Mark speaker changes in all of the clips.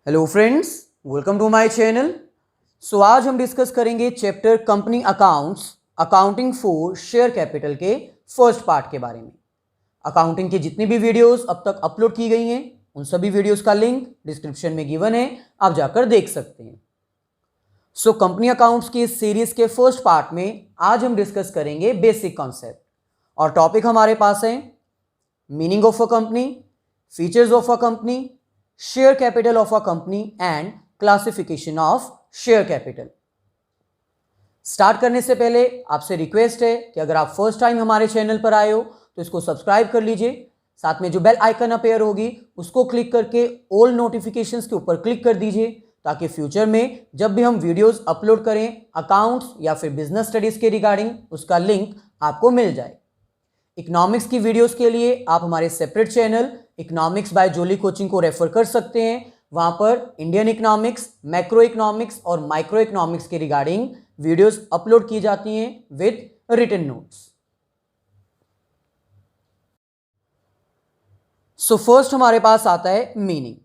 Speaker 1: Hello friends, welcome to my channel. So आज हम discuss करेंगे chapter company accounts accounting for share capital के first part के बारे में। अकाउंटिंग की जितनी भी वीडियोस अब तक अपलोड की गई हैं उन सभी वीडियोस का लिंक डिस्क्रिप्शन में गिवन है, आप जाकर देख सकते हैं। सो कंपनी अकाउंट्स की इस सीरीज के फर्स्ट पार्ट में आज हम डिस्कस करेंगे बेसिक कॉन्सेप्ट और टॉपिक हमारे पास है meaning of a company, features of a company, share capital of a company and classification of share capital. Start करने से पहले आपसे रिक्वेस्ट है कि अगर आप फर्स्ट टाइम हमारे चैनल पर आए हो तो इसको सब्सक्राइब कर लीजिए, साथ में जो बेल आइकन अपीयर होगी उसको क्लिक करके ऑल नोटिफिकेशंस के ऊपर क्लिक कर दीजिए ताकि फ्यूचर में जब भी हम वीडियोस अपलोड करें अकाउंट्स या फिर बिजनेस स्टडीज के रिगार्डिंग उसका लिंक आपको मिल जाए। इकोनॉमिक्स की वीडियोस के लिए आप हमारे separate channel economics by Jolly coaching को रेफर कर सकते हैं। वहां पर इंडियन इकोनॉमिक्स, मैक्रो इकोनॉमिक्स और माइक्रो इकोनॉमिक्स के रिगार्डिंग वीडियोस अपलोड की जाती हैं with written notes. So first हमारे पास आता है मीनिंग।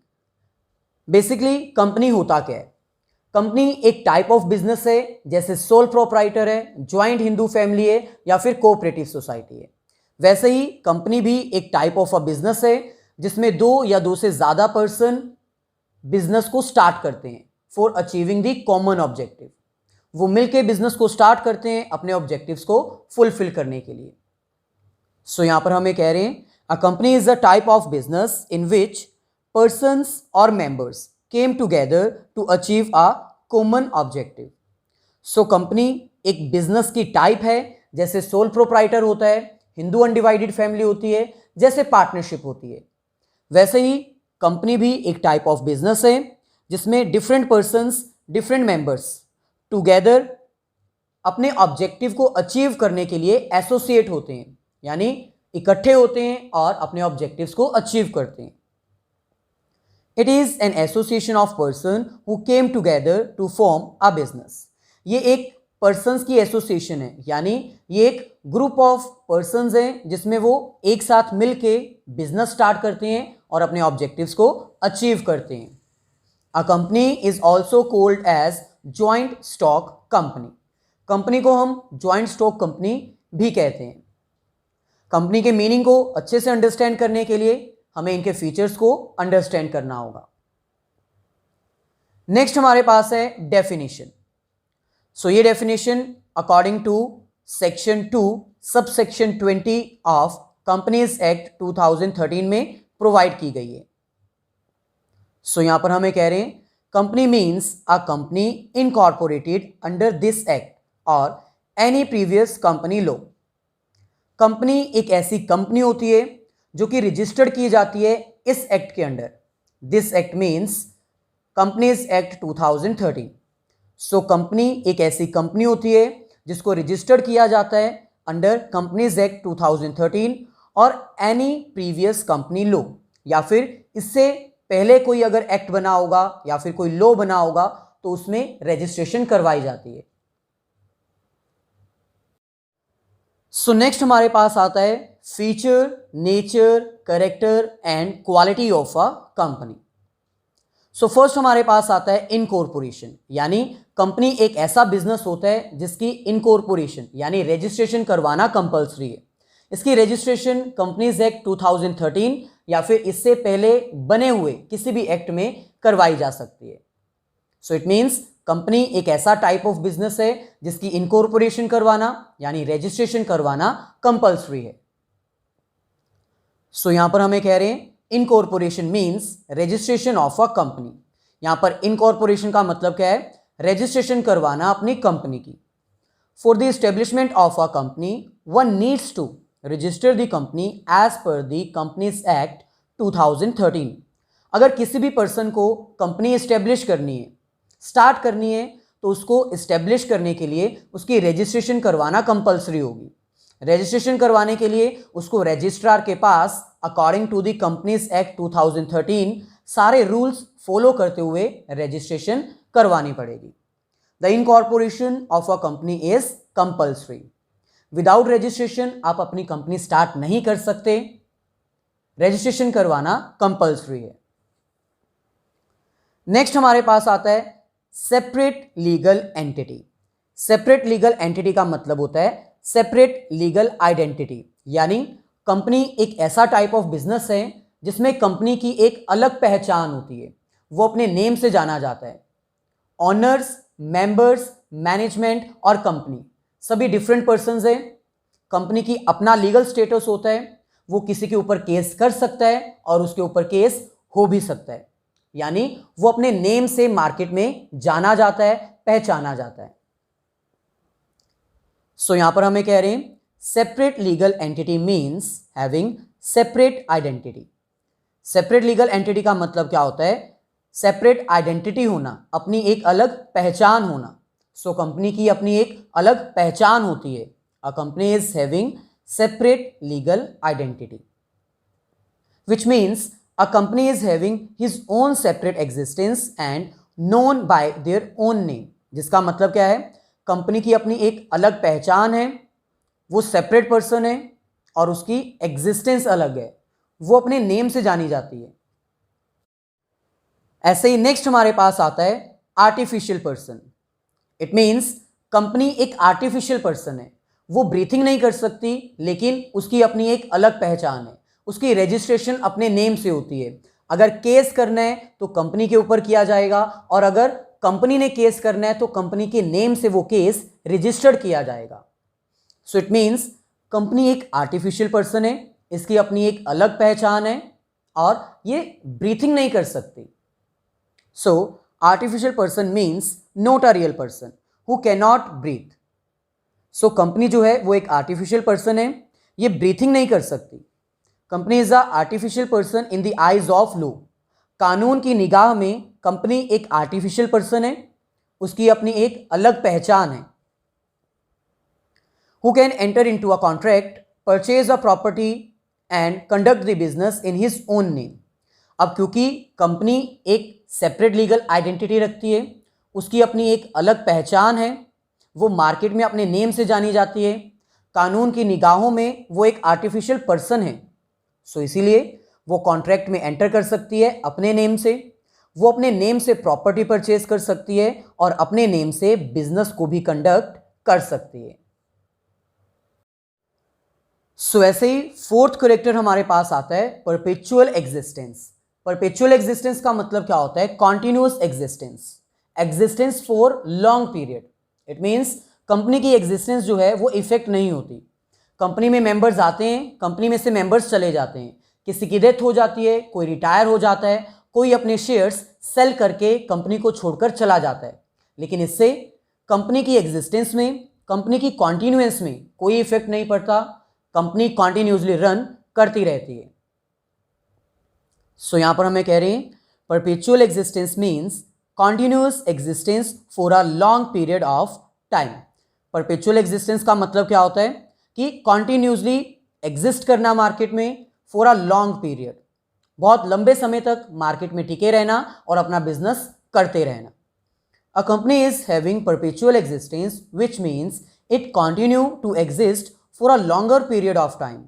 Speaker 1: बेसिकली कंपनी होता क्या है? कंपनी एक टाइप ऑफ बिजनेस है, जैसे सोल प्रोप्राइटर है, ज्वाइंट हिंदू फैमिली है या फिर कोऑपरेटिव सोसाइटी है। वैसे ही कंपनी भी एक टाइप ऑफ अ बिजनेस है जिसमें दो या दो से ज्यादा पर्सन बिजनेस को स्टार्ट करते हैं for achieving the common objective. वो मिलकर बिजनेस को स्टार्ट करते हैं अपने ऑब्जेक्टिव्स को फुलफिल करने के लिए। सो यहां पर हमें कह रहे हैं a company is a type of business in which persons और members came together to achieve a common objective. So company एक बिजनेस की टाइप है, जैसे सोल प्रोप्राइटर होता है, हिंदू अनडिवाइडेड फैमिली होती है, जैसे पार्टनरशिप होती है। वैसे ही कंपनी भी एक टाइप ऑफ बिजनेस है जिसमें different persons, different members together अपने ऑब्जेक्टिव को अचीव करने के लिए एसोसिएट होते हैं, यानी इकट्ठे होते हैं और अपने ऑब्जेक्टिव्स को अचीव करते हैं। It is an association of person who came together to form a business. ये एक पर्सन्स की एसोसिएशन है, यानी ये एक ग्रुप ऑफ पर्सन्स हैं जिसमें वो एक साथ मिलके बिजनेस स्टार्ट करते हैं और अपने ऑब्जेक्टिव्स को अचीव करते हैं। A company is also called as joint stock company. Company को हम ज्वाइंट स्टॉक कंपनी भी कहते हैं। कंपनी के मीनिंग को अच्छे से अंडरस्टैंड करने के लिए हमें इनके फीचर्स को अंडरस्टैंड करना होगा। नेक्स्ट हमारे पास है डेफिनेशन। सो ये definition according to section 2 subsection 20 of companies act 2013 में प्रोवाइड की गई है। सो यहां पर हमें कह रहे हैं company means a company incorporated under this act और any previous company law. Company एक ऐसी कंपनी होती है जो कि रजिस्टर्ड की जाती है इस एक्ट के under. This act means companies act 2013। So company एक ऐसी कंपनी होती है जिसको रजिस्टर्ड किया जाता है अंडर कंपनीज एक्ट 2013 और एनी प्रीवियस कंपनी लॉ, या फिर इससे पहले कोई अगर एक्ट बना होगा या फिर कोई लॉ बना होगा तो उसमें रजिस्ट्रेशन करवाई जाती है। सो नेक्स्ट हमारे पास आता है feature, nature, character and quality of a company. So first हमारे पास आता है इनकॉर्पोरेशन, यानी कंपनी एक ऐसा बिजनेस होता है जिसकी इनकॉर्पोरेशन यानी रजिस्ट्रेशन करवाना कंपलसरी है। इसकी रजिस्ट्रेशन कंपनीज एक्ट 2013 या फिर इससे पहले बने हुए किसी भी एक्ट में करवाई जा सकती है। सो इट मीन्स कंपनी एक ऐसा टाइप ऑफ बिजनेस है जिसकी इनकॉर्पोरेशन करवाना यानी रजिस्ट्रेशन करवाना कंपलसरी है। सो यहां पर हमें कह रहे हैं incorporation means registration of a company. यहां पर इनकॉर्पोरेशन का मतलब क्या है? रजिस्ट्रेशन करवाना अपनी कंपनी की। For the establishment of a company one needs to register the company as per the companies act 2013। अगर किसी भी पर्सन को कंपनी एस्टेब्लिश करनी है, स्टार्ट करनी है, तो उसको एस्टेब्लिश करने के लिए उसकी रजिस्ट्रेशन करवाना कंपलसरी होगी। रजिस्ट्रेशन करवाने के लिए उसको रजिस्ट्रार के पास according to the companies act 2013 सारे रूल्स फॉलो करते हुए रजिस्ट्रेशन करवानी पड़ेगी। The incorporation of a company is compulsory. Without registration आप अपनी कंपनी स्टार्ट नहीं कर सकते, रजिस्ट्रेशन करवाना कंपलसरी है। नेक्स्ट हमारे पास आता है separate legal entity. Separate legal entity का मतलब होता है सेपरेट लीगल आइडेंटिटी, यानी कंपनी एक ऐसा टाइप ऑफ बिजनेस है जिसमें कंपनी की एक अलग पहचान होती है, वो अपने नेम से जाना जाता है। ऑनर्स, मेंबर्स, मैनेजमेंट और कंपनी सभी डिफरेंट पर्सन्स हैं। कंपनी की अपना लीगल स्टेटस होता है, वो किसी के ऊपर केस कर सकता है और उसके ऊपर केस हो भी सकता है, यानी वो अपने नेम से मार्केट में जाना जाता है, पहचाना जाता है। सो यहां पर हमें कह रहे हैं separate legal entity means having separate identity. Separate legal entity का मतलब क्या होता है? सेपरेट आइडेंटिटी होना, अपनी एक अलग पहचान होना। सो कंपनी की अपनी एक अलग पहचान होती है। अ company is having separate legal identity, which means a company is having his own separate existence and known by their own name। जिसका मतलब क्या है? कंपनी की अपनी एक अलग पहचान है, वो सेपरेट पर्सन है और उसकी एग्जिस्टेंस अलग है, वो अपने नेम से जानी जाती है। ऐसे ही नेक्स्ट हमारे पास आता है artificial person. It means company एक आर्टिफिशियल पर्सन है, वो ब्रीथिंग नहीं कर सकती लेकिन उसकी अपनी एक अलग पहचान है, उसकी रजिस्ट्रेशन अपने नेम से होती है। अगर केस करना है तो कंपनी के ऊपर किया जाएगा और अगर कंपनी ने केस करना है तो कंपनी के नेम से वो केस रजिस्टर्ड किया जाएगा। सो इट मीन्स कंपनी एक आर्टिफिशियल पर्सन है, इसकी अपनी एक अलग पहचान है और ये ब्रीथिंग नहीं कर सकती। So artificial person means not a real person who can not breathe. So company जो है वो एक आर्टिफिशियल पर्सन है, ये ब्रीथिंग नहीं कर सकती। Company is a artificial person in the eyes of law. कानून की निगाह में कंपनी एक आर्टिफिशियल पर्सन है, उसकी अपनी एक अलग पहचान है। Who can enter into a contract, purchase a property and conduct the business in his own name. अब क्योंकि कंपनी एक सेपरेट लीगल आइडेंटिटी रखती है, उसकी अपनी एक अलग पहचान है, वो मार्केट में अपने नेम से जानी जाती है, कानून की निगाहों में वो एक आर्टिफिशियल पर्सन है। सो इसीलिए वो कॉन्ट्रैक्ट में एंटर कर सकती है अपने नेम से, वो अपने नेम से प्रॉपर्टी परचेज कर सकती है और अपने नेम से बिजनेस को भी कंडक्ट कर सकती है। सो ऐसे ही फोर्थ कैरेक्टर हमारे पास आता है परपेचुअल एग्जिस्टेंस। परपेचुअल एग्जिस्टेंस का मतलब क्या होता है? Continuous existence, existence for long period. It means company की एग्जिस्टेंस जो है वो इफेक्ट नहीं होती। कंपनी में मेंबर्स आते हैं, कंपनी में से मेंबर्स चले जाते हैं, किसी की डेथ हो जाती है, कोई रिटायर हो जाता है, कोई अपने शेयर्स सेल करके कंपनी को छोड़कर चला जाता है, लेकिन इससे कंपनी की एग्जिस्टेंस में, कंपनी की कॉन्टिन्यूएंस में कोई इफेक्ट नहीं पड़ता। कंपनी कॉन्टिन्यूसली रन करती रहती है। सो यहां पर हमें कह रहे हैं perpetual existence means continuous existence for a long period of time. Perpetual existence का मतलब क्या होता है कि कॉन्टिन्यूसली एग्जिस्ट करना मार्केट में फॉर अ लॉन्ग पीरियड, बहुत लंबे समय तक मार्केट में टिके रहना और अपना बिजनेस करते रहना। A company is having perpetual existence which means it continue to exist for a longer period of time.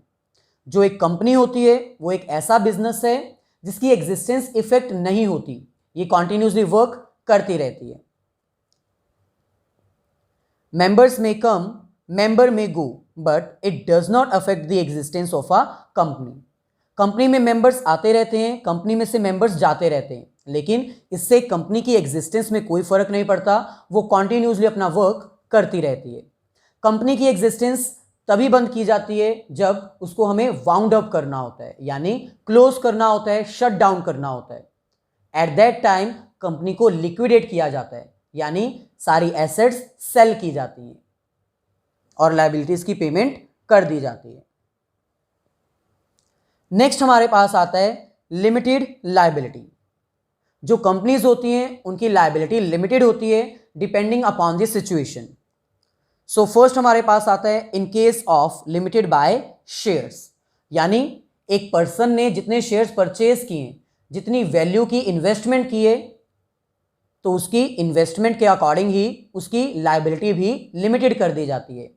Speaker 1: जो एक कंपनी होती है वो एक ऐसा बिजनेस है जिसकी एग्जिस्टेंस इफेक्ट नहीं होती, ये कॉन्टिन्यूसली वर्क करती रहती है। मेंबर्स में कम, मेंबर में go, but it does not affect the existence of a company. Company में मेंबर्स आते रहते हैं, कंपनी में से मेंबर्स जाते रहते हैं, लेकिन इससे कंपनी की एग्जिस्टेंस में कोई फर्क नहीं पड़ता, वो कॉन्टिन्यूसली अपना वर्क करती रहती है। कंपनी की एग्जिस्टेंस तभी बंद की जाती है जब उसको हमें वाउंड अप करना होता है, यानी क्लोज करना होता है, शट डाउन करना होता है। एट दैट टाइम कंपनी को लिक्विडेट किया जाता है, यानी सारी एसेट्स सेल की जाती हैं और लायबिलिटीज की पेमेंट कर दी जाती है। नेक्स्ट हमारे पास आता है लिमिटेड लायबिलिटी। जो कंपनीज होती हैं उनकी लायबिलिटी लिमिटेड होती है depending upon the situation. So first हमारे पास आता है in case of limited by shares, यानी एक पर्सन ने जितने शेयर्स परचेज किए, जितनी वैल्यू की इन्वेस्टमेंट की है, तो उसकी इन्वेस्टमेंट के अकॉर्डिंग ही उसकी लायबिलिटी भी लिमिटेड कर दी जाती है।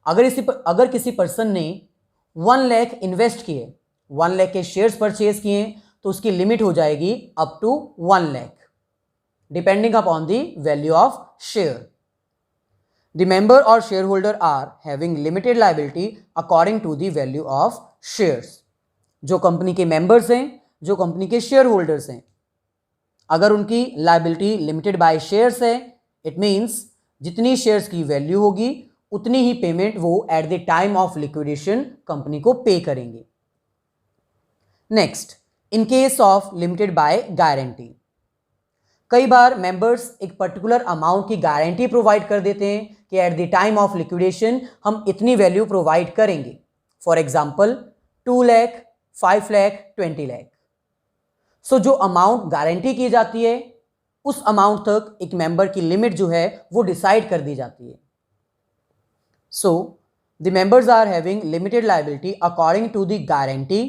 Speaker 1: अगर किसी पर्सन ने 1 लाख इन्वेस्ट किए, 1 लाख के शेयर्स परचेज किए, तो उसकी लिमिट हो जाएगी up to 1 lakh. depending upon the value of share. The member or shareholder are having limited liability according to the value of shares. जो कंपनी के मेंबर्स हैं, जो कंपनी के शेयर होल्डर्स हैं, अगर उनकी लाइबिलिटी लिमिटेड बाय शेयर्स है, it means जितनी शेयर्स की वैल्यू होगी उतनी ही पेमेंट वो eight the time of liquidation company को पे करेंगे. Next, in case of limited by guarantee, कई बार मेंबर्स एक पर्टिकुलर अमाउंट की गारंटी प्रोवाइड कर देते हैं कि eight the time of liquidation हम इतनी वैल्यू प्रोवाइड करेंगे. For example 2 lakh, 5 lakh, 20 lakh. So जो अमाउंट गारंटी की जाती है उस अमाउंट तक एक मेंबर की लिमिट जो है वो डिसाइड कर दी जाती है. So the members are having limited liability according to the guarantee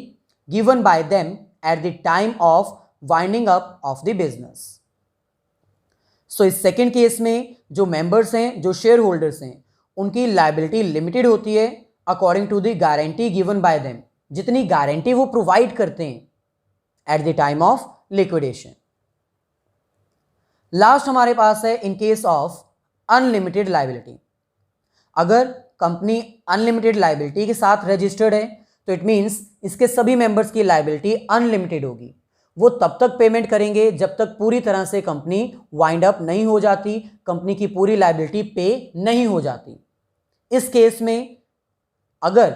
Speaker 1: given by them at the time of winding up of the business. So इस सेकेंड केस में जो मेंबर्स हैं, जो शेयर होल्डर्स हैं, उनकी लायबिलिटी लिमिटेड होती है according to the guarantee given by them, जितनी गारंटी वो प्रोवाइड करते हैं at the time of liquidation. Last हमारे पास है in case of unlimited liability. अगर कंपनी अनलिमिटेड लायबिलिटी के साथ रजिस्टर्ड है तो इट मींस इसके सभी मेंबर्स की लायबिलिटी अनलिमिटेड होगी. वो तब तक पेमेंट करेंगे जब तक पूरी तरह से कंपनी वाइंड अप नहीं हो जाती, कंपनी की पूरी लायबिलिटी पे नहीं हो जाती. इस केस में अगर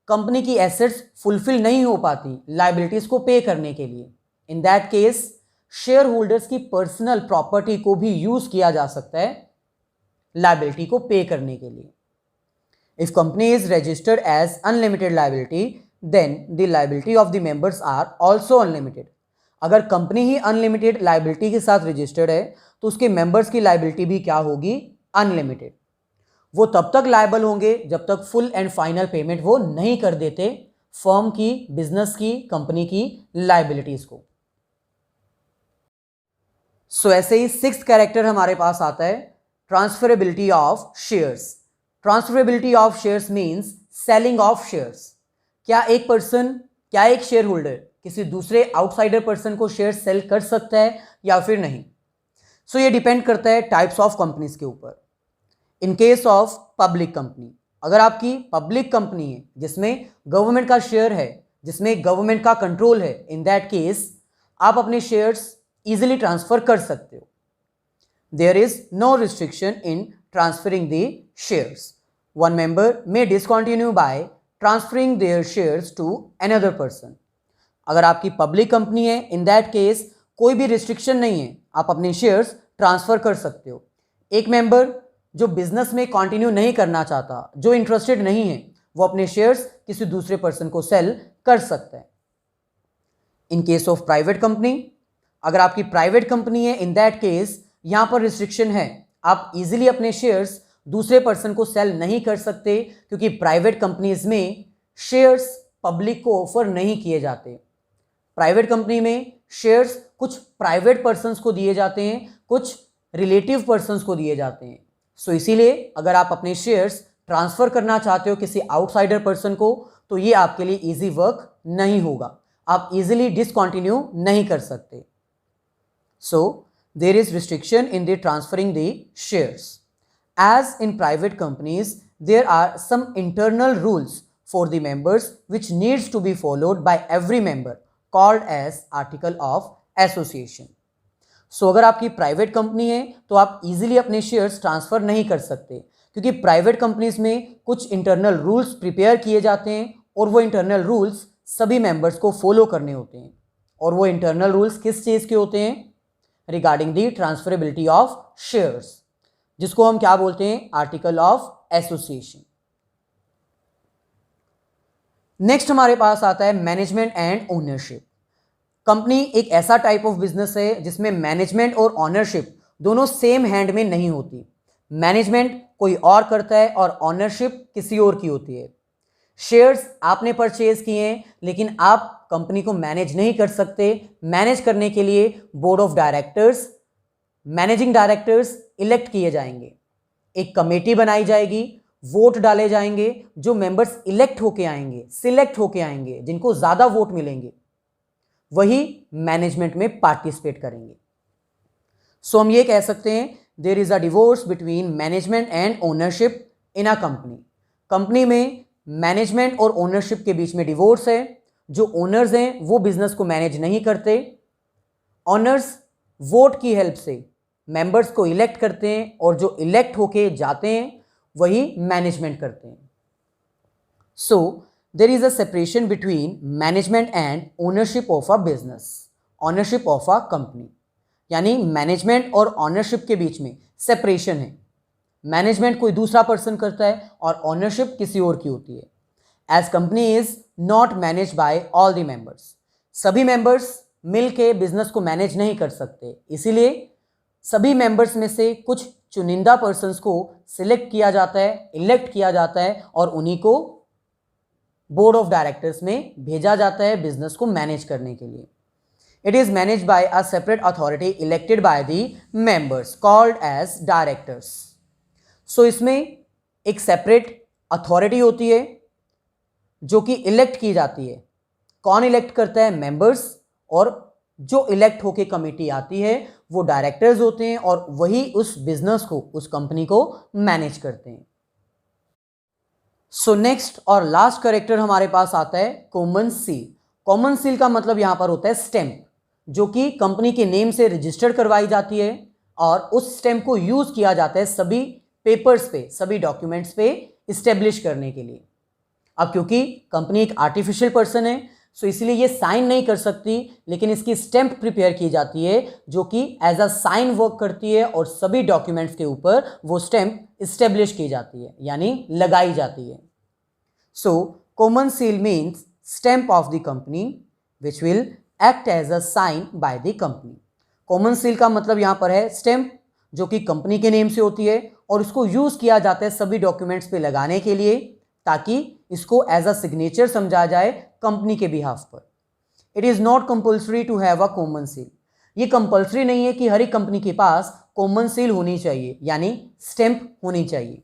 Speaker 1: कंपनी की एसेट्स फुलफिल नहीं हो पाती लायबिलिटीज को पे करने के लिए, in that case share holders की पर्सनल प्रॉपर्टी को भी यूज किया जा सकता है लायबिलिटी को पे करने के लिए. If company is registered as unlimited liability then the liability of the members are also unlimited. अगर कंपनी ही अनलिमिटेड लायबिलिटी के साथ रजिस्टर्ड है तो उसके मेंबर्स की लायबिलिटी भी क्या होगी? अनलिमिटेड. वो तब तक लायबल होंगे जब तक फुल एंड फाइनल पेमेंट वो नहीं कर देते फर्म की, बिजनेस की, कंपनी की लायबिलिटीज को. सो ऐसे ही सिक्स्थ कैरेक्टर हमारे पास आता है transferability of shares. Transferability of shares means selling of shares. क्या एक शेयर होल्डर किसी दूसरे आउटसाइडर पर्सन को शेयर सेल कर सकता है या फिर नहीं? सो ये डिपेंड करता है टाइप्स ऑफ कंपनीज के ऊपर. इन केस ऑफ पब्लिक कंपनी, अगर आपकी पब्लिक कंपनी है जिसमें गवर्नमेंट का शेयर है, जिसमें गवर्नमेंट का कंट्रोल है, इन दैट केस आप अपने शेयर्स इजीली ट्रांसफर कर सकते हो. There is no restriction in transferring the shares. One member may discontinue by transferring their shares to another person. अगर आपकी पब्लिक कंपनी है, इन दैट केस कोई भी रिस्ट्रिक्शन नहीं है, आप अपने शेयर्स ट्रांसफर कर सकते हो. एक मेंबर जो बिजनेस में कंटिन्यू नहीं करना चाहता, जो इंटरेस्टेड नहीं है, वो अपने शेयर्स किसी दूसरे पर्सन को सेल कर सकता है. In case of private company, अगर आपकी प्राइवेट कंपनी है, इन दैट केस यहां पर रिस्ट्रिक्शन है, आप इजीली अपने शेयर्स दूसरे पर्सन को सेल नहीं कर सकते क्योंकि प्राइवेट कंपनीज में शेयर्स पब्लिक को ऑफर नहीं किए जाते. प्राइवेट कंपनी में शेयर्स कुछ प्राइवेट पर्सन्स को दिए जाते हैं, कुछ रिलेटिव पर्सन्स को दिए जाते हैं. सो इसीलिए अगर आप अपने शेयर्स ट्रांसफर करना चाहते हो किसी आउटसाइडर पर्सन को तो ये आपके लिए इजी वर्क नहीं होगा, आप इजीली डिसकंटिन्यू नहीं कर सकते. So there is restriction in the transferring the shares. As in private companies, there are some internal rules for the members which needs to be followed by every member called as article of association. So अगर आपकी private company है तो आप easily अपने shares transfer नहीं कर सकते क्योंकि प्राइवेट कंपनीज में कुछ इंटरनल रूल्स प्रिपेयर किए जाते हैं और वो इंटरनल रूल्स सभी मेंबर्स को फॉलो करने होते हैं. और वो इंटरनल रूल्स किस चीज़ के होते हैं? Regarding the transferability of shares, जिसको हम क्या बोलते हैं? Article of association. नेक्स्ट हमारे पास आता है मैनेजमेंट एंड ओनरशिप. कंपनी एक ऐसा टाइप ऑफ बिजनेस है जिसमें मैनेजमेंट और ओनरशिप दोनों सेम हैंड में नहीं होती. मैनेजमेंट कोई और करता है और ओनरशिप किसी और की होती है. शेयर्स आपने परचेज किए हैं लेकिन आप कंपनी को मैनेज नहीं कर सकते. मैनेज करने के लिए board of directors, managing directors elect किए जाएंगे, एक कमेटी बनाई जाएगी, वोट डाले जाएंगे, जो मेंबर्स इलेक्ट होके आएंगे, सिलेक्ट होके आएंगे, जिनको ज़्यादा वोट मिलेंगे वही मैनेजमेंट में पार्टिसिपेट करेंगे. सो हम ये कह सकते हैं there is a divorce between management and ownership in a company. Company में मैनेजमेंट और ओनरशिप के बीच में डिवोर्स है। जो ओनर्स हैं वो बिजनेस को मैनेज नहीं करते। ऑनर्स वोट की हेल्प से मेंबर्स को इलेक्ट करते हैं और जो इलेक्ट होके जाते हैं वही मैनेजमेंट करते हैं। So there is a separation between management and ownership of a business, ownership of a company. यानी मैनेजमेंट और ऑनरशिप के बीच में सेपरेशन है। मैनेजमेंट कोई दूसरा पर्सन करता है और ऑनरशिप किसी और की होती है। As company is not manage by all the members, सभी मेंबर्स मिल के बिजनेस को मैनेज नहीं कर सकते, इसीलिए सभी मेंबर्स में से कुछ चुनिंदा पर्सन्स को सिलेक्ट किया जाता है, इलेक्ट किया जाता है और उन्हीं को बोर्ड ऑफ डायरेक्टर्स में भेजा जाता है बिजनेस को मैनेज करने के लिए। It is manage by a separate authority elected by the members called as directors. So इसमें एक सेपरेट अथॉरिटी होती है जो कि इलेक्ट की जाती है। कौन इलेक्ट करता है? मेंबर्स। और जो इलेक्ट होके कमेटी आती है वो डायरेक्टर्स होते हैं और वही उस बिजनेस को, उस कंपनी को मैनेज करते हैं। सो नेक्स्ट और लास्ट कैरेक्टर हमारे पास आता है कॉमन सील। कॉमन सील का मतलब यहां पर होता है स्टैंप, जो कि कंपनी के नेम से रजिस्टर करवाई जाती है और उस स्टैंप को यूज किया जाता है सभी पेपर्स पे, सभी डॉक्यूमेंट्स पे इस्टेब्लिश करने के लिए। अब क्योंकि कंपनी एक आर्टिफिशियल पर्सन है सो इसलिए ये साइन नहीं कर सकती, लेकिन इसकी स्टैंप प्रिपेयर की जाती है जो कि एज अ साइन वर्क करती है और सभी डॉक्यूमेंट्स के ऊपर वो स्टैंप इस्टेब्लिश की जाती है, यानी लगाई जाती है। So common seal means stamp of the company which will act as a sign by the company. Common seal का मतलब यहां पर है स्टैंप, जो कि कंपनी के नेम से होती है और उसको यूज किया जाता है सभी डॉक्यूमेंट्स पे लगाने के लिए, ताकि इसको एज अ सिग्नेचर समझा जाए कंपनी के बिहाफ पर। It is not compulsory to have a common seal. ये कंपल्सरी नहीं है कि हर एक कंपनी के पास कॉमन सील होनी चाहिए, यानी स्टैंप होनी चाहिए।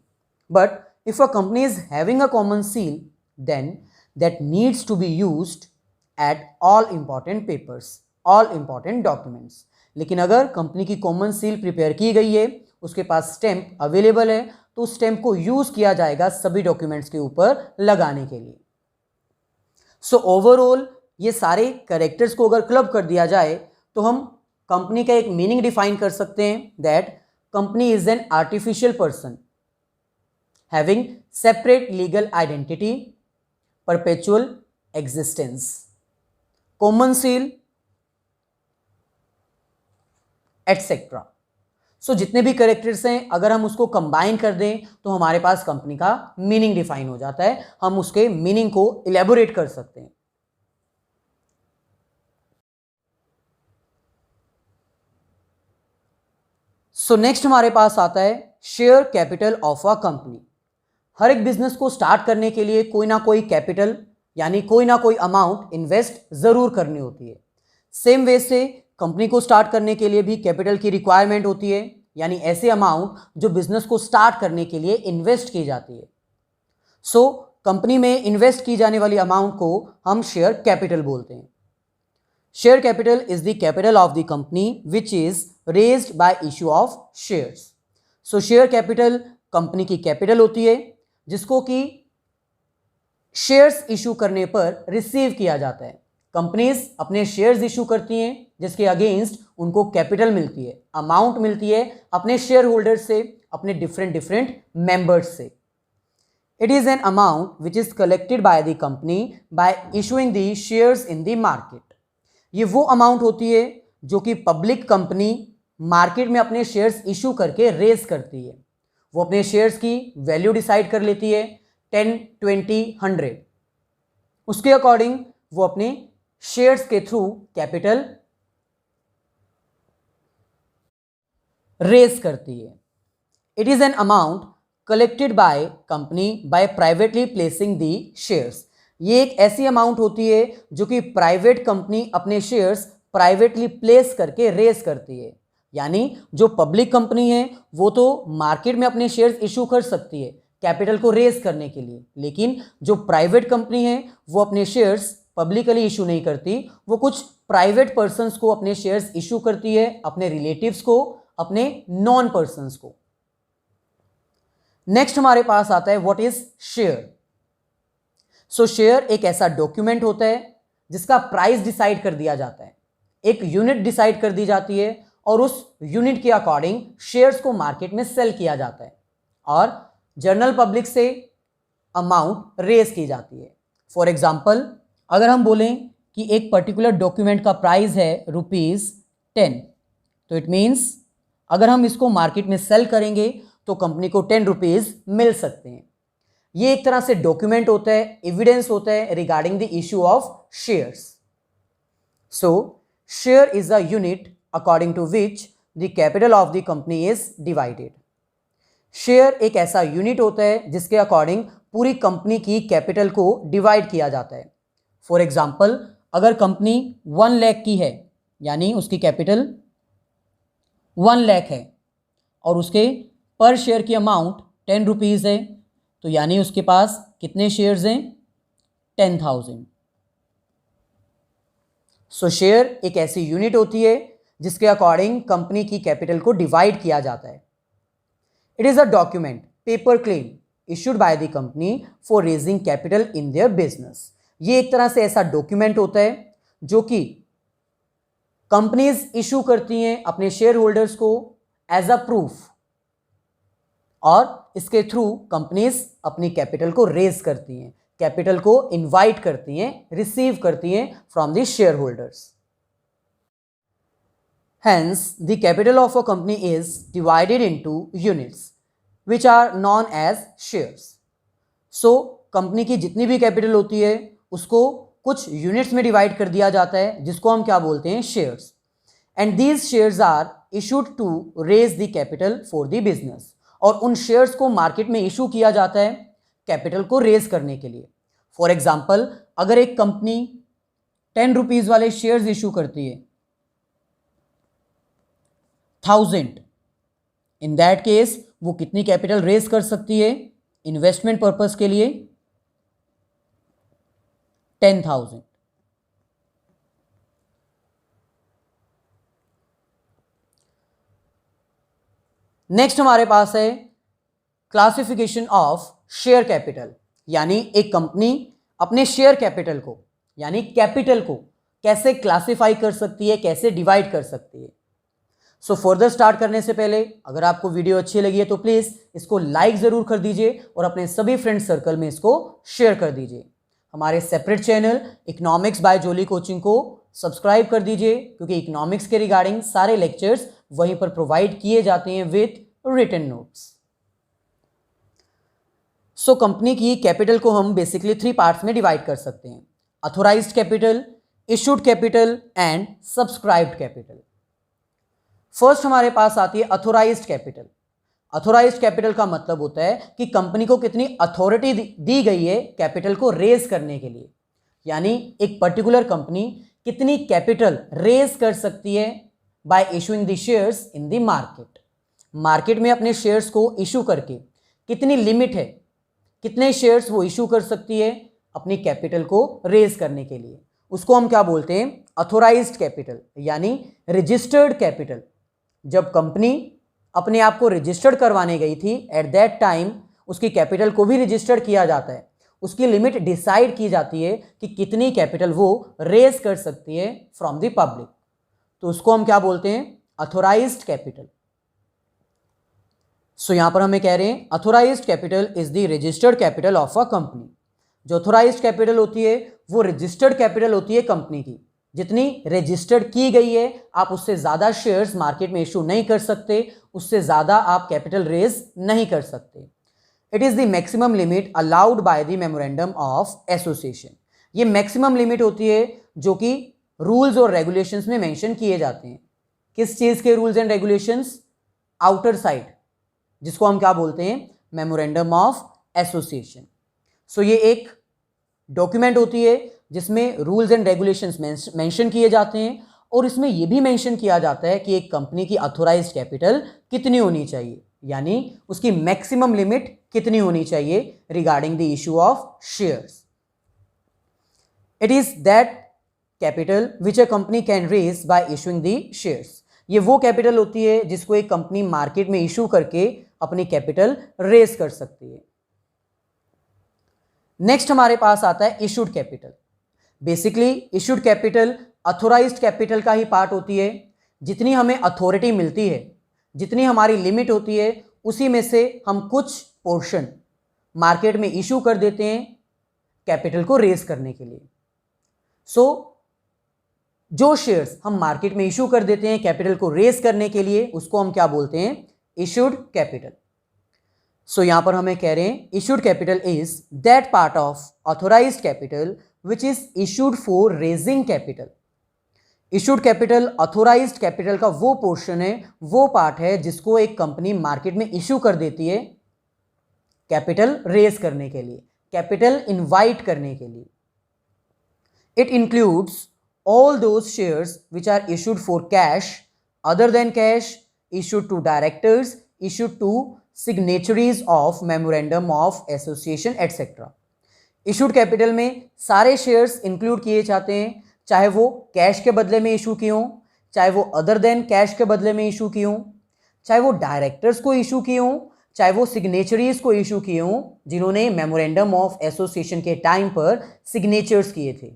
Speaker 1: But if a company is having a common seal then that needs to be used at all important papers, all important documents. लेकिन अगर कंपनी की कॉमन सील प्रिपेयर की गई है, उसके पास स्टैंप अवेलेबल है, तो उस स्टैंप को यूज किया जाएगा सभी डॉक्यूमेंट्स के ऊपर लगाने के लिए। सो ओवरऑल ये सारे कैरेक्टर्स को अगर क्लब कर दिया जाए तो हम कंपनी का एक मीनिंग डिफाइन कर सकते हैं that company is an artificial person having separate legal identity, perpetual existence, common seal etcetera. So जितने भी कैरेक्टर्स हैं अगर हम उसको कंबाइन कर दें तो हमारे पास कंपनी का मीनिंग डिफाइन हो जाता है, हम उसके मीनिंग को इलेबोरेट कर सकते हैं। सो नेक्स्ट हमारे पास आता है share capital of a company. हर एक बिजनेस को स्टार्ट करने के लिए कोई ना कोई कैपिटल यानी कोई ना कोई अमाउंट इन्वेस्ट जरूर करनी होती है। सेम वे से कंपनी को स्टार्ट करने के लिए भी कैपिटल की रिक्वायरमेंट होती है, यानी ऐसे अमाउंट जो बिजनेस को स्टार्ट करने के लिए इन्वेस्ट की जाती है। सो कंपनी में इन्वेस्ट की जाने वाली अमाउंट को हम शेयर कैपिटल बोलते हैं। Share capital is the capital of the company which is raised bye issue of shares. So share capital company की कैपिटल होती है जिसको कि शेयर्स इशू करने पर रिसीव किया जाता है। कंपनीज अपने शेयर्स इशू करती हैं जिसके अगेंस्ट उनको कैपिटल मिलती है, अमाउंट मिलती है अपने शेयर होल्डर्स से, अपने डिफरेंट मेंबर्स से। It is an amount which is collected by the company by issuing the shares in the market. ये वो अमाउंट होती है जो कि पब्लिक कंपनी मार्केट में अपने शेयर्स इशू करके रेज करती है। वो अपने शेयर्स की वैल्यू डिसाइड कर लेती है 10, 20, 100। उसके अकॉर्डिंग वो अपने शेयर्स के थ्रू कैपिटल रेज करती है। It is an amount collected by company by privately placing the shares. ये एक ऐसी अमाउंट होती है जो कि प्राइवेट कंपनी अपने शेयर्स प्राइवेटली प्लेस करके रेज करती है। यानी जो पब्लिक कंपनी है वो तो मार्केट में अपने शेयर्स इशू कर सकती है कैपिटल को रेज करने के लिए, लेकिन जो प्राइवेट कंपनी है वो अपने शेयर्स पब्लिकली इशू नहीं करती, वो कुछ प्राइवेट पर्सन्स को अपने शेयर्स इशू करती है, अपने रिलेटिव्स को, अपने नॉन पर्सन्स को। नेक्स्ट हमारे पास आता है what is share. So share एक ऐसा डॉक्यूमेंट होता है जिसका प्राइस डिसाइड कर दिया जाता है, एक यूनिट डिसाइड कर दी जाती है और उस यूनिट के अकॉर्डिंग शेयर्स को मार्केट में सेल किया जाता है और जनरल पब्लिक से अमाउंट रेज की जाती है। फॉर एग्जाम्पल, अगर हम बोलें कि एक पर्टिकुलर डॉक्यूमेंट का प्राइस है ₹10, तो इट मीन्स अगर हम इसको मार्केट में सेल करेंगे तो कंपनी को ₹10 मिल सकते हैं। ये एक तरह से डॉक्यूमेंट होता है, एविडेंस होता है regarding the issue of shares. So share is a unit according to which the capital of the company is divided. Share एक ऐसा यूनिट होता है जिसके अकॉर्डिंग पूरी कंपनी की कैपिटल को डिवाइड किया जाता है। फॉर एग्जाम्पल, अगर कंपनी 1 लाख की है, यानी उसकी कैपिटल 1 लाख है और उसके पर शेयर की अमाउंट ₹10 है, तो यानी उसके पास कितने शेयर्स हैं? 10,000। सो शेयर एक ऐसी यूनिट होती है जिसके अकॉर्डिंग कंपनी की कैपिटल को डिवाइड किया जाता है। It is a document, paper claim issued by the company for raising capital in their business. ये एक तरह से ऐसा डॉक्यूमेंट होता है जो कि कंपनीज इशू करती हैं अपने शेयर होल्डर्स को एज अ प्रूफ, और इसके थ्रू कंपनीज अपनी कैपिटल को रेज करती हैं, कैपिटल को इनवाइट करती हैं, रिसीव करती हैं from the share holders. Hence the capital of a company is divided into units which are known as shares. So company की जितनी भी कैपिटल होती है उसको कुछ यूनिट्स में डिवाइड कर दिया जाता है जिसको हम क्या बोलते हैं? Shares. And these shares are issued to raise the capital for the business. और उन शेयर्स को मार्केट में इशू किया जाता है कैपिटल को रेज करने के लिए। फॉर एग्जाम्पल, अगर एक कंपनी ₹10 वाले शेयर्स इशू करती है 1000, इन दैट केस वो कितनी कैपिटल रेज कर सकती है इन्वेस्टमेंट पर्पस के लिए? 10,000। नेक्स्ट हमारे पास है क्लासिफिकेशन ऑफ शेयर कैपिटल, यानी एक कंपनी अपने शेयर कैपिटल को यानी कैपिटल को कैसे क्लासिफाई कर सकती है, कैसे डिवाइड कर सकती है। सो फर्दर स्टार्ट करने से पहले अगर आपको वीडियो अच्छी लगी है तो प्लीज़ इसको लाइक ज़रूर कर दीजिए और अपने सभी फ्रेंड सर्कल में इसको शेयर कर दीजिए। हमारे separate channel economics by Jolly coaching को सब्सक्राइब कर दीजिए क्योंकि इकोनॉमिक्स के रिगार्डिंग सारे लेक्चर्स वहीं पर प्रोवाइड किए जाते हैं with written notes. So company की कैपिटल को हम बेसिकली 3 पार्ट्स में डिवाइड कर सकते हैं: authorised capital, issued capital and subscribed capital. First हमारे पास आती है ऑथोराइज्ड कैपिटल। ऑथोराइज्ड कैपिटल का मतलब होता है कि कंपनी को कितनी अथॉरिटी दी गई है कैपिटल को रेज करने के लिए, यानी एक पर्टिकुलर कंपनी कितनी कैपिटल रेज कर सकती है bye issuing the shares in the market. Market में अपने शेयर्स को इशू करके कितनी लिमिट है, कितने शेयर्स वो इशू कर सकती है अपनी कैपिटल को रेज करने के लिए, उसको हम क्या बोलते हैं? ऑथोराइज्ड कैपिटल यानी रजिस्टर्ड कैपिटल। जब कंपनी अपने आप को रजिस्टर्ड करवाने गई थी एट दैट टाइम उसकी कैपिटल को भी रजिस्टर्ड किया जाता है, उसकी लिमिट डिसाइड की जाती है कि कितनी कैपिटल वो रेज कर सकती है फ्रॉम द पब्लिक, तो उसको हम क्या बोलते हैं? Authorised capital. सो यहां पर हमें कह रहे हैं authorised capital is the registered capital of a company. जो ऑथोराइज्ड कैपिटल होती है वो रजिस्टर्ड कैपिटल होती है कंपनी की, जितनी रजिस्टर्ड की गई है आप उससे ज़्यादा शेयर्स मार्केट में इशू नहीं कर सकते, उससे ज़्यादा आप कैपिटल रेज नहीं कर सकते। It is the maximum limit allowed by the memorandum of association. ये मैक्सिमम लिमिट होती है जो कि रूल्स और रेगुलेशंस में मेंशन किए जाते हैं। किस चीज़ के rules and regulations? Outer side, जिसको हम क्या बोलते हैं? Memorandum of association. सो ये एक डॉक्यूमेंट होती है जिसमें रूल्स एंड रेगुलेशंस मेंशन किए जाते हैं और इसमें यह भी मेंशन किया जाता है कि एक कंपनी की ऑथोराइज्ड कैपिटल कितनी होनी चाहिए, यानी उसकी मैक्सिमम लिमिट कितनी होनी चाहिए regarding the issue of shares. It is that capital which a company can raise by issuing the shares. ये वो कैपिटल होती है जिसको एक कंपनी मार्केट में इशू करके अपनी कैपिटल रेज कर सकती है। नेक्स्ट हमारे पास आता है issued capital. Basically issued capital authorised capital का ही पार्ट होती है। जितनी हमें अथॉरिटी मिलती है, जितनी हमारी लिमिट होती है, उसी में से हम कुछ पोर्शन मार्केट में इशू कर देते हैं कैपिटल को रेज करने के लिए। जो शेयर्स हम मार्केट में इशू कर देते हैं कैपिटल को रेज करने के लिए, उसको हम क्या बोलते हैं? Issued capital. यहां पर हमें कह रहे हैं issued capital is that part of authorised capital which is issued for raising capital. Issued capital authorised capital का वो पोर्शन है, वो पार्ट है जिसको एक कंपनी मार्केट में इशू कर देती है कैपिटल रेज करने के लिए, कैपिटल इनवाइट करने के लिए। It includes all those shares which are issued for cash, other than cash, issued to directors, issued to signatories of memorandum of association etc. issued capital में सारे शेयर्स इंक्लूड किए जाते हैं, चाहे वो कैश के बदले में इशू किए हों, चाहे वो अदर देन कैश के बदले में इशू किए हों, चाहे वो डायरेक्टर्स को इशू किए हों, चाहे वो सिग्नेचरीज को इशू किए हों जिन्होंने मेमोरेंडम ऑफ एसोसिएशन के टाइम पर सिग्नेचर्स किए थे।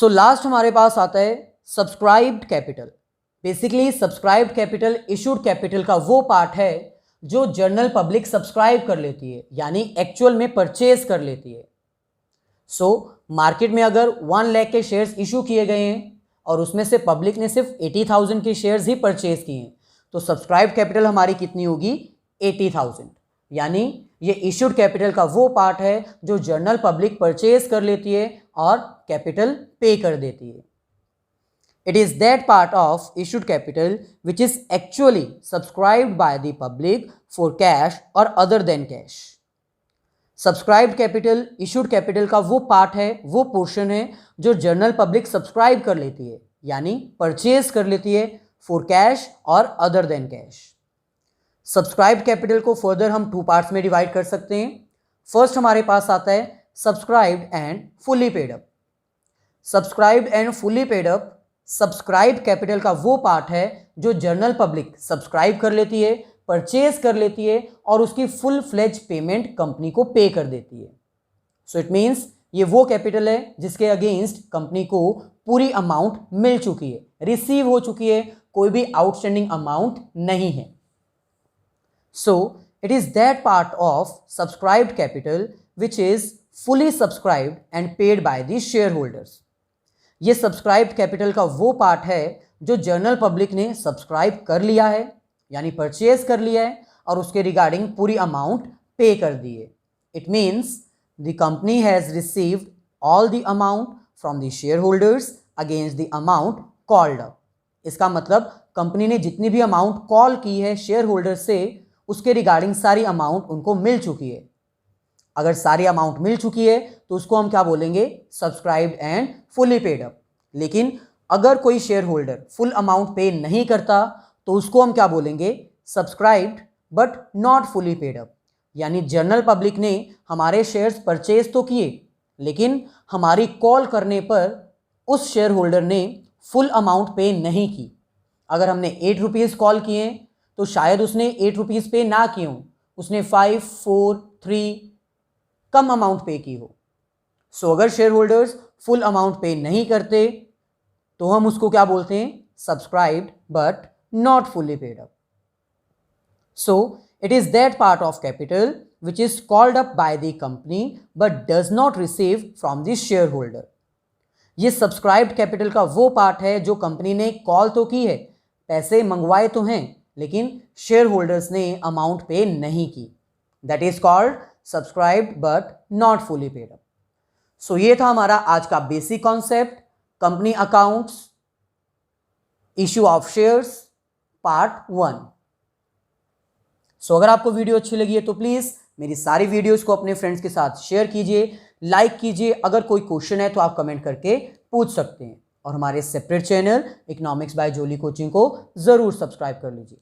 Speaker 1: लास्ट हमारे पास आता है subscribed capital. Basically subscribed capital issued capital का वो पार्ट है जो जनरल पब्लिक सब्सक्राइब कर लेती है, यानी एक्चुअल में परचेज कर लेती है। मार्केट में अगर 1 लाख के शेयर्स इशू किए गए हैं और उसमें से पब्लिक ने सिर्फ 80,000 के शेयर्स ही परचेज किए हैं, तो सब्सक्राइब्ड कैपिटल हमारी कितनी होगी? 80,000। यानी ये इशूड कैपिटल का वो पार्ट है जो जनरल पब्लिक परचेज कर लेती है और कैपिटल पे कर देती है। It is that part of issued capital which is actually subscribed by the public for cash और other than cash. Subscribed capital issued capital का वो पार्ट है, वो पोर्शन है जो जनरल पब्लिक सब्सक्राइब कर लेती है, यानी परचेज कर लेती है फॉर कैश और other than cash. Subscribed capital को फर्दर हम 2 पार्ट्स में डिवाइड कर सकते हैं। फर्स्ट हमारे पास आता है subscribed and fully paid up. Subscribed and fully paid up subscribed capital का वो पार्ट है जो जनरल पब्लिक सब्सक्राइब कर लेती है, परचेज कर लेती है और उसकी फुल फ्लेज पेमेंट कंपनी को पे कर देती है। इट मीन्स ये वो कैपिटल है जिसके अगेंस्ट कंपनी को पूरी अमाउंट मिल चुकी है, रिसीव हो चुकी है, कोई भी आउटस्टैंडिंग अमाउंट नहीं है। It is that part of subscribed capital which is fully subscribed and paid by the shareholders. ये subscribed capital का वो पार्ट है जो जनरल पब्लिक ने सब्सक्राइब कर लिया है, यानी परचेज कर लिया है और उसके रिगार्डिंग पूरी अमाउंट पे कर दी है। It means the company has received all the amount from the shareholders against the amount called up. इसका मतलब कंपनी ने जितनी भी अमाउंट कॉल की है शेयर होल्डर से, उसके रिगार्डिंग सारी अमाउंट उनको मिल चुकी है। अगर सारी अमाउंट मिल चुकी है तो उसको हम क्या बोलेंगे? Subscribed and fully paid up. लेकिन अगर कोई शेयर होल्डर फुल अमाउंट पे नहीं करता तो उसको हम क्या बोलेंगे? Subscribed but not fully paid up. यानी जनरल पब्लिक ने हमारे शेयर्स परचेज तो किए, लेकिन हमारी कॉल करने पर उस शेयर होल्डर ने फुल अमाउंट पे नहीं की। अगर हमने 8 रुपीज़ कॉल किए तो शायद उसने 8 रुपीज़ पे ना किए हों, उसने 5, 4, 3 कम अमाउंट पे की हो। अगर शेयर होल्डर्स फुल अमाउंट पे नहीं करते तो हम उसको क्या बोलते हैं? Subscribed but not fully paid up. It is that part of capital which is called up by the company but does not receive from the share holder. ये सब्सक्राइब्ड कैपिटल का वो पार्ट है जो कंपनी ने call तो की है, पैसे मंगवाए तो हैं, लेकिन शेयर होल्डर्स ने अमाउंट पे नहीं की। That is called subscribed but not fully paid up. ये था हमारा आज का basic concept, company accounts, issue of shares, part 1। अगर आपको वीडियो अच्छी लगी है तो प्लीज मेरी सारी वीडियोस को अपने फ्रेंड्स के साथ शेयर कीजिए, लाइक कीजिए। अगर कोई क्वेश्चन है तो आप कमेंट करके पूछ सकते हैं और हमारे separate channel economics by Jolly coaching को जरूर सब्सक्राइब कर लीजिए।